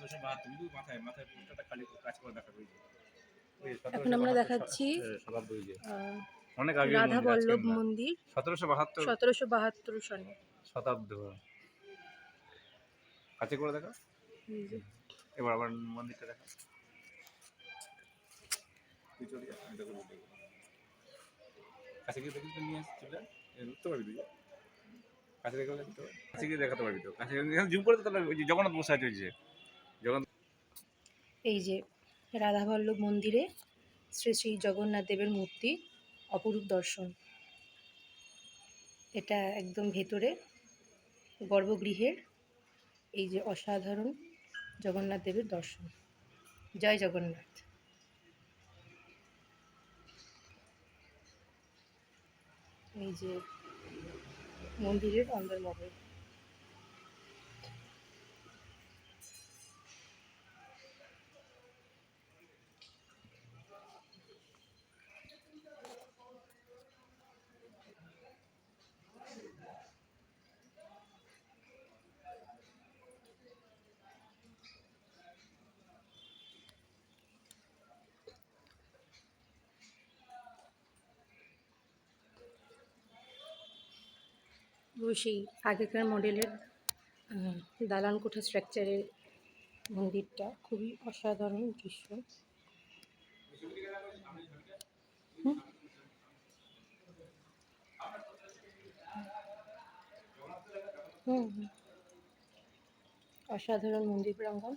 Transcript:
1772 কিন্তু মাথায় মাথায় পোস্টারটা খালি কাজ করে দেখাবে। এখন আমরা দেখাচ্ছি অনেক আগে রাধা বল্লভ মন্দির 1772 সনে শতাব্দী কাছে করে দেখা। এবার আবার মন্দিরটা দেখা। কাছে গিয়ে দেখি নিয়ে আসছিল উঠতে পারবি তুই কাছে দেখে কাছে গিয়ে দেখাতে পারবি তো কাছে জুম করে তাহলে ওই যে জগন্নাথ বসে আছে ওই যে জগন্নাথ। এই যে রাধা বল্লভ মন্দিরে শ্রী শ্রী জগন্নাথ দেবের মূর্তি, অপরূপ দর্শন। এটা একদম ভেতরে গর্ভগৃহের এই যে অসাধারণ জগন্নাথ দেবের দর্শন। জয় জগন্নাথ। এই যে মন্দিরের অন্দরমহল। সেই আগেকার মডেলের দালান কোঠা স্ট্রাকচারের মন্দিরটা খুবই অসাধারণ দৃশ্য। অসাধারণ মন্দির প্রাঙ্গণ।